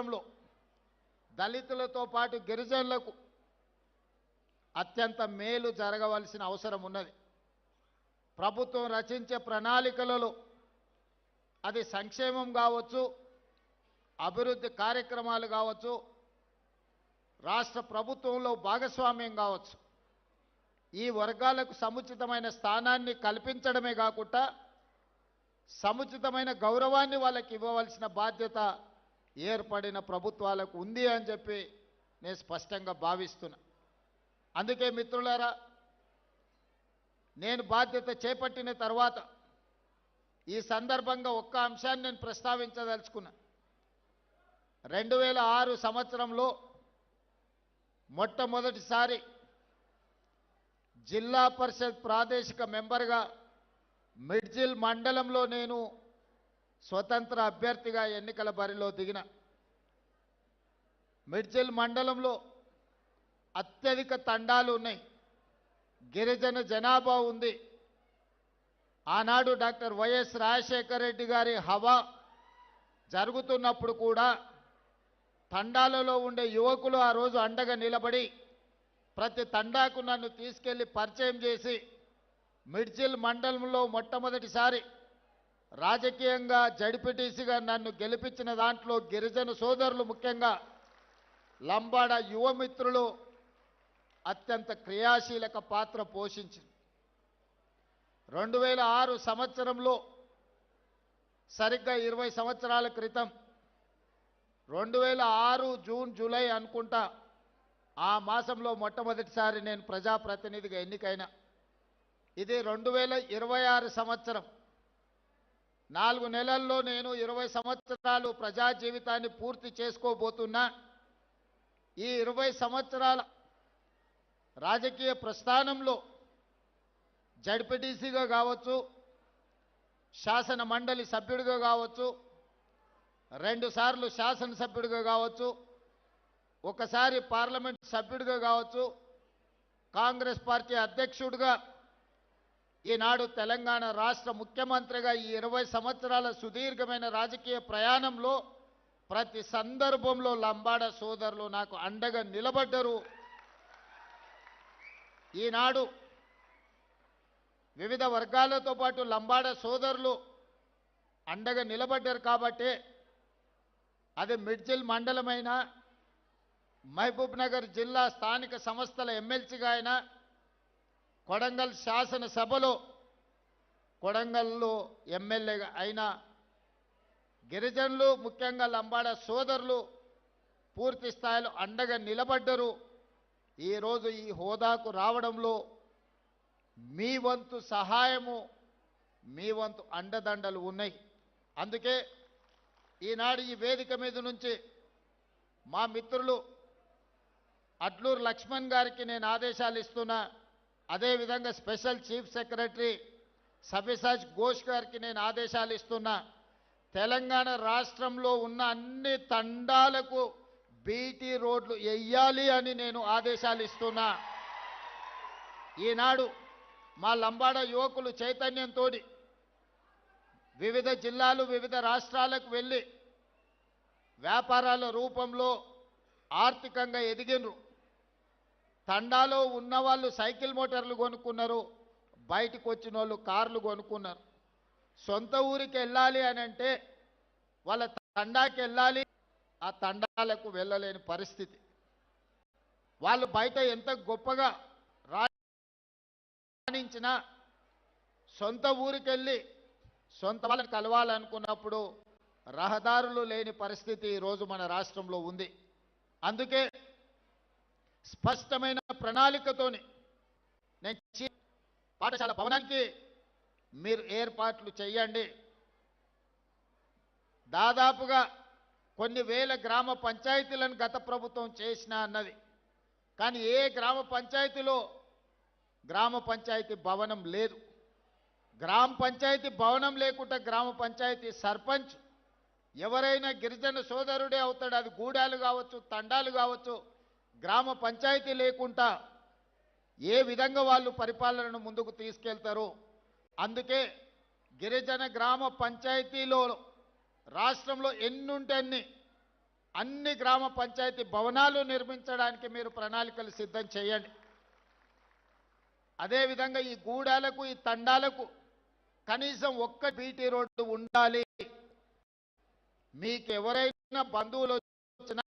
రాష్ట్రంలో దళితులతో పాటు గిరిజనులకు అత్యంత మేలు జరగవలసిన అవసరం ఉన్నది. ప్రభుత్వం రచించే ప్రణాళికలలో అది సంక్షేమం కావచ్చు, అభివృద్ధి కార్యక్రమాలు కావచ్చు, రాష్ట్ర ప్రభుత్వంలో భాగస్వామ్యం కావచ్చు, ఈ వర్గాలకు సముచితమైన స్థానాన్ని కల్పించడమే కాకుండా సముచితమైన గౌరవాన్ని వాళ్ళకి ఇవ్వవలసిన బాధ్యత ఏర్పడిన ప్రభుత్వాలకు ఉంది అని చెప్పి నేను స్పష్టంగా భావిస్తున్నా. అందుకే మిత్రులారా, నేను బాధ్యత చేపట్టిన తర్వాత ఈ సందర్భంగా ఒక్క అంశాన్ని నేను ప్రస్తావించదలుచుకున్నా. 2006 సంవత్సరంలో మొట్టమొదటిసారి జిల్లా పరిషత్ ప్రాదేశిక మెంబర్గా మిడ్జిల్ మండలంలో నేను స్వతంత్ర అభ్యర్థిగా ఎన్నికల బరిలో దిగిన. మిడ్జిల్ మండలంలో అత్యధిక తండాలు ఉన్నాయి, గిరిజన జనాభా ఉంది. ఆనాడు డాక్టర్ వైఎస్ రాజశేఖర రెడ్డి గారి హవా జరుగుతున్నప్పుడు కూడా తండాలలో ఉండే యువకులు ఆ రోజు అండగా నిలబడి ప్రతి తండాకు నన్ను తీసుకెళ్లి పరిచయం చేసి మిడ్జిల్ మండలంలో మొట్టమొదటిసారి రాజకీయంగా జడ్పీటీసీగా నన్ను గెలిపించిన దాంట్లో గిరిజన సోదరులు, ముఖ్యంగా లంబాడ యువమిత్రులు అత్యంత క్రియాశీలక పాత్ర పోషించింది. 2006 సంవత్సరంలో సరిగ్గా 20 సంవత్సరాల క్రితం 2006 జూన్ జూలై అనుకుంటా ఆ మాసంలో మొట్టమొదటిసారి నేను ప్రజాప్రతినిధిగా ఎన్నికైనా. ఇది 2026 సంవత్సరం. 4 నెలల్లో నేను 20 సంవత్సరాలు ప్రజా జీవితాన్ని పూర్తి చేసుకోబోతున్నా. ఈ 20 సంవత్సరాల రాజకీయ ప్రస్థానంలో జడ్పీటీసీగా కావచ్చు, శాసన మండలి సభ్యుడిగా కావచ్చు, 2 సార్లు శాసనసభ్యుడిగా కావచ్చు, ఒకసారి పార్లమెంట్ సభ్యుడిగా కావచ్చు, కాంగ్రెస్ పార్టీ అధ్యక్షుడిగా, ఈనాడు తెలంగాణ రాష్ట్ర ముఖ్యమంత్రిగా ఈ 20 సంవత్సరాల సుదీర్ఘమైన రాజకీయ ప్రయాణంలో ప్రతి సందర్భంలో లంబాడ సోదరులు నాకు అండగా నిలబడ్డరు. ఈనాడు వివిధ వర్గాలతో పాటు లంబాడ సోదరులు అండగా నిలబడ్డారు కాబట్టి అది మిడ్జిల్ మండలమైనా, మహబూబ్ నగర్ జిల్లా స్థానిక సంస్థల ఎమ్మెల్సీగా అయినా, కొడంగల్ శాసనసభలో కొడంగల్లో ఎమ్మెల్యేగా అయినా గిరిజనులు, ముఖ్యంగా లంబాడ సోదరులు పూర్తి స్థాయిలో అండగా నిలబడ్డరు. ఈరోజు ఈ హోదాకు రావడంలో మీ వంతు సహాయము, మీ వంతు అండదండలు ఉన్నాయి. అందుకే ఈనాడు ఈ వేదిక మీద నుంచి మా మిత్రులు అడ్లూరు లక్ష్మణ్ గారికి నేను ఆదేశాలు ఇస్తున్నా. అదేవిధంగా స్పెషల్ చీఫ్ సెక్రటరీ సవ్యసాచ్ ఘోష్ గారికి నేను ఆదేశాలు ఇస్తున్నా. తెలంగాణ రాష్ట్రంలో ఉన్న అన్ని తండాలకు బీటీ రోడ్లు వెయ్యాలి అని నేను ఆదేశాలు ఇస్తున్నా. ఈనాడు మా లంబాడ యువకులు చైతన్యంతో వివిధ జిల్లాలు, వివిధ రాష్ట్రాలకు వెళ్ళి వ్యాపారాల రూపంలో ఆర్థికంగా ఎదిగినరు. తండాలో ఉన్నవాళ్ళు సైకిల్ మోటార్లు కొనుక్కున్నారు, బయటకు వచ్చిన వాళ్ళు కార్లు కొనుక్కున్నారు. సొంత ఊరికి వెళ్ళాలి అని అంటే వాళ్ళ తండాకి వెళ్ళాలి, ఆ తండాలకు వెళ్ళలేని పరిస్థితి. వాళ్ళు బయట ఎంత గొప్పగా రాణించినా సొంత ఊరికెళ్ళి సొంత వాళ్ళని కలవాలనుకున్నప్పుడు రహదారులు లేని పరిస్థితి ఈరోజు మన రాష్ట్రంలో ఉంది. అందుకే స్పష్టమైన ప్రణాళికతోని నేను పాఠశాల భవనానికి మీరు ఏర్పాట్లు చేయండి. దాదాపుగా కొన్ని వేల గ్రామ పంచాయతీలను గత ప్రభుత్వం చేసిన అన్నది, కానీ ఏ గ్రామ పంచాయతీలో గ్రామ పంచాయతీ భవనం లేదు. గ్రామ పంచాయతీ భవనం లేకుండా గ్రామ పంచాయతీ సర్పంచ్ ఎవరైనా గిరిజన సోదరుడే అవుతాడు. అది గూడాలు కావచ్చు, తండాలు కావచ్చు. గ్రామ పంచాయతీ లేకుండా ఏ విధంగా వాళ్ళు పరిపాలనను ముందుకు తీసుకెళ్తారు? అందుకే గిరిజన గ్రామ పంచాయతీలో రాష్ట్రంలో ఎన్నుంటే అన్ని అన్ని గ్రామ పంచాయతీ భవనాలు నిర్మించడానికి మీరు ప్రణాళికలు సిద్ధం చేయండి. అదేవిధంగా ఈ గూడాలకు ఈ తండాలకు కనీసం ఒక్క బీటీ రోడ్డు ఉండాలి. మీకు ఎవరైనా బంధువులు వచ్చినా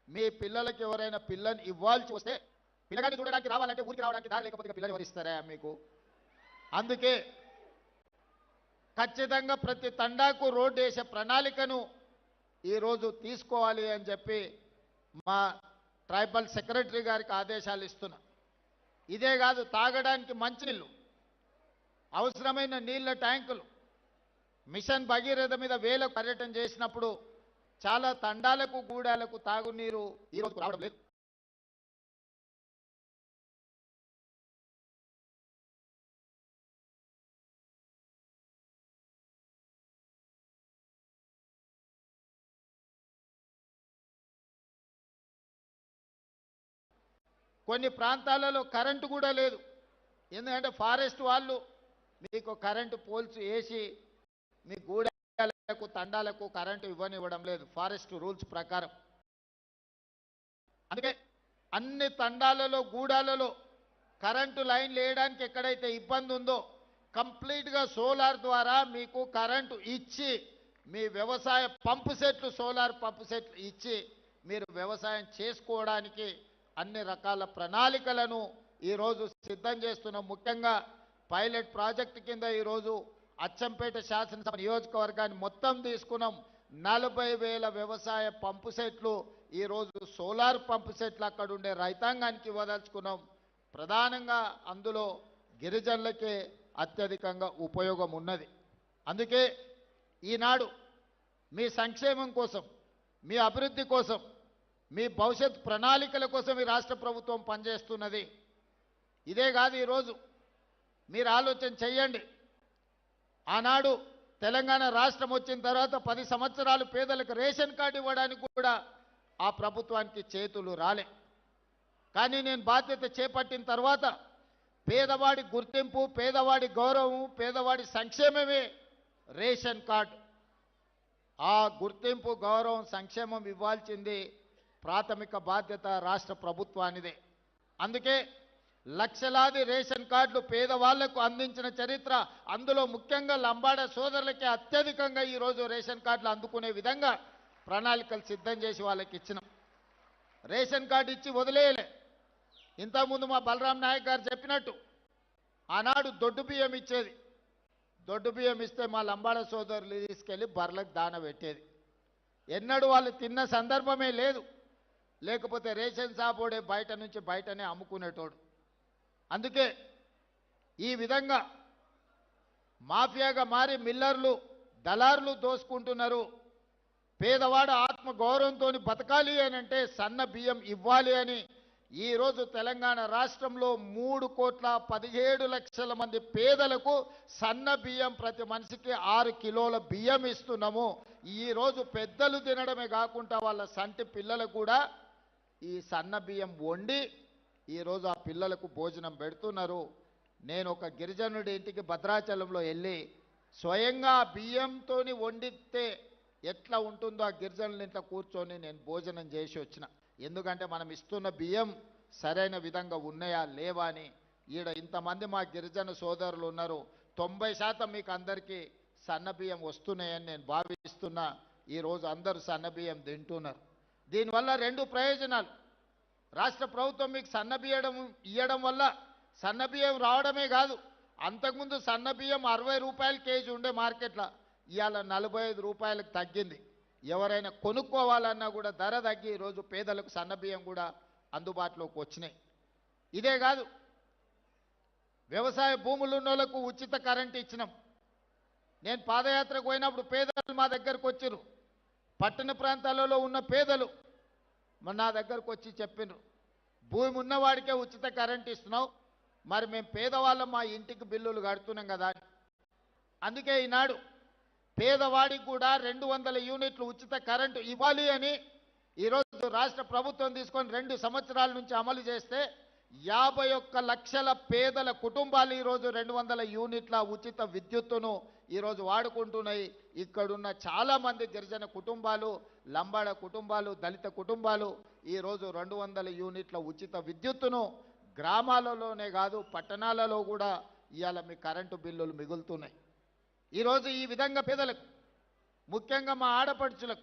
మీ పిల్లలకి ఎవరైనా పిల్లని ఇవ్వాల్సి వస్తే పిల్లగాని చూడడానికి రావాలంటే ఊరికి రావడానికి దారి లేకపోతే పిల్లలు ఎవరిస్తారా మీకు? అందుకే ఖచ్చితంగా ప్రతి తండాకు రోడ్డు వేసే ప్రణాళికను ఈరోజు తీసుకోవాలి అని చెప్పి మా ట్రైబల్ సెక్రటరీ గారికి ఆదేశాలు ఇస్తున్నా. ఇదే కాదు, తాగడానికి మంచినీళ్ళు, అవసరమైన నీళ్ళ ట్యాంకులు, మిషన్ భగీరథ మీద వేల పర్యటన చేసినప్పుడు చాలా తండాలకు గూడాలకు తాగునీరు ఈరోజు రావడం లేదు. కొన్ని ప్రాంతాలలో కరెంటు కూడా లేదు. ఎందుకంటే ఫారెస్ట్ వాళ్ళు మీకు కరెంటు పోల్స్ వేసి మీ గూడాలకు తండాలకు కరెంటు ఇవ్వనివ్వడం లేదు ఫారెస్ట్ రూల్స్ ప్రకారం. అందుకే అన్ని తండాలలో గూడాలలో కరెంటు లైన్లు వేయడానికి ఎక్కడైతే ఇబ్బంది ఉందో కంప్లీట్గా సోలార్ ద్వారా మీకు కరెంటు ఇచ్చి మీ వ్యవసాయ పంపు సెట్లు, సోలార్ పంపు సెట్లు ఇచ్చి మీరు వ్యవసాయం చేసుకోవడానికి అన్ని రకాల ప్రణాళికలను ఈరోజు సిద్ధం చేస్తున్నాం. ముఖ్యంగా పైలట్ ప్రాజెక్టు కింద ఈరోజు అచ్చంపేట శాసనసభ నియోజకవర్గాన్ని మొత్తం తీసుకున్నాం. 40,000 వ్యవసాయ పంపు సెట్లు ఈరోజు సోలార్ పంపు సెట్లు అక్కడ ఉండే రైతాంగానికి ఇవ్వదలుచుకున్నాం. ప్రధానంగా అందులో గిరిజనులకే అత్యధికంగా ఉపయోగం ఉన్నది. అందుకే ఈనాడు మీ సంక్షేమం కోసం, మీ అభివృద్ధి కోసం, మీ భవిష్యత్ ప్రణాళికల కోసం ఈ రాష్ట్ర ప్రభుత్వం పనిచేస్తున్నది. ఇదే కాదు, ఈరోజు మీరు ఆలోచన చెయ్యండి. ఆనాడు తెలంగాణ రాష్ట్రం వచ్చిన తర్వాత 10 సంవత్సరాలు పేదలకు రేషన్ కార్డు ఇవ్వడానికి కూడా ఆ ప్రభుత్వానికి చేతులు రాలే. కానీ నేను బాధ్యత చేపట్టిన తర్వాత పేదవాడి గుర్తింపు, పేదవాడి గౌరవం, పేదవాడి సంక్షేమమే రేషన్ కార్డు. ఆ గుర్తింపు, గౌరవం, సంక్షేమం ఇవ్వాల్సింది ప్రాథమిక బాధ్యత రాష్ట్ర ప్రభుత్వానిదే. అందుకే లక్షలాది రేషన్ కార్డులు పేదవాళ్లకు అందించిన చరిత్ర, అందులో ముఖ్యంగా లంబాడ సోదరులకే అత్యధికంగా ఈరోజు రేషన్ కార్డులు అందుకునే విధంగా ప్రణాళికలు సిద్ధం చేసి వాళ్ళకి ఇచ్చినాం. రేషన్ కార్డు ఇచ్చి వదిలేయలే. ఇంతకుముందు మా బలరాం నాయక్ గారు చెప్పినట్టు ఆనాడు దొడ్డు బియ్యం ఇచ్చేది. దొడ్డు బియ్యం ఇస్తే మా లంబాడ సోదరులు తీసుకెళ్ళి బర్లకు దాన పెట్టేది. ఎన్నడూ వాళ్ళు తిన్న సందర్భమే లేదు. లేకపోతే రేషన్ షాపోడే బయట నుంచి బయటనే అమ్ముకునేటోడు. అందుకే ఈ విధంగా మాఫియాగా మారి మిల్లర్లు, దళారులు దోసుకుంటున్నారు. పేదవాడు ఆత్మ గౌరవంతో బతకాలి అని అంటే సన్న బియ్యం ఇవ్వాలి అని ఈరోజు తెలంగాణ రాష్ట్రంలో 3,17,00,000 మంది పేదలకు సన్న బియ్యం ప్రతి మనిషికి 6 కిలోల బియ్యం ఇస్తున్నాము. ఈరోజు పెద్దలు తినడమే కాకుండా వాళ్ళ సంటి పిల్లలకు కూడా ఈ సన్న బియ్యం వండి ఈరోజు ఆ పిల్లలకు భోజనం పెడుతున్నారు. నేను ఒక గిరిజనుడి ఇంటికి భద్రాచలంలో వెళ్ళి స్వయంగా బియ్యంతో వండితే ఎట్లా ఉంటుందో ఆ గిరిజనుల ఇంట్లో కూర్చొని నేను భోజనం చేసి వచ్చిన. ఎందుకంటే మనం ఇస్తున్న బియ్యం సరైన విధంగా ఉన్నాయా లేవా అని. ఈడ ఇంతమంది మా గిరిజన సోదరులు ఉన్నారు. 90% మీకు అందరికీ సన్న బియ్యం వస్తున్నాయని నేను భావిస్తున్నా. ఈరోజు అందరూ సన్న బియ్యం తింటున్నారు. దీనివల్ల 2 ప్రయోజనాలు. రాష్ట్ర ప్రభుత్వం మీకు సన్న బియ్యం ఇవ్వడం వల్ల సన్న బియ్యం రావడమే కాదు, అంతకుముందు సన్న బియ్యం 60 రూపాయల కేజీ ఉండే మార్కెట్లో ఇవాళ 45 రూపాయలకు తగ్గింది. ఎవరైనా కొనుక్కోవాలన్నా కూడా ధర తగ్గి ఈరోజు పేదలకు సన్న బియ్యం కూడా అందుబాటులోకి వచ్చినాయి. ఇదే కాదు, వ్యవసాయ భూములు ఉన్న వాళ్ళకు ఉచిత కరెంట్ ఇచ్చినాం. నేను పాదయాత్రకు పోయినప్పుడు పేదలు మా దగ్గరకు వచ్చారు. పట్టణ ప్రాంతాలలో ఉన్న పేదలు నా దగ్గరకు వచ్చి చెప్పినారు, భూమి ఉన్నవాడికే ఉచిత కరెంట్ ఇస్తున్నావు, మరి మేము పేదవాళ్ళం మా ఇంటికి బిల్లులు కడుతున్నాం కదా. అందుకే ఈనాడు పేదవాడికి కూడా 200 యూనిట్లు ఉచిత కరెంటు ఇవ్వాలి అని ఈరోజు రాష్ట్ర ప్రభుత్వం తీసుకొని 2 సంవత్సరాల నుంచి అమలు చేస్తే 51 లక్షల పేదల కుటుంబాలు ఈరోజు 200 యూనిట్ల ఉచిత విద్యుత్తును ఈరోజు వాడుకుంటున్నాయి. ఇక్కడున్న చాలామంది గిరిజన కుటుంబాలు, లంబాడ కుటుంబాలు, దళిత కుటుంబాలు ఈరోజు 200 యూనిట్ల ఉచిత విద్యుత్తును గ్రామాలలోనే కాదు పట్టణాలలో కూడా ఇవాళ మీ కరెంటు బిల్లులు మిగులుతున్నాయి. ఈరోజు ఈ విధంగా పేదలకు, ముఖ్యంగా మా ఆడపడుచులకు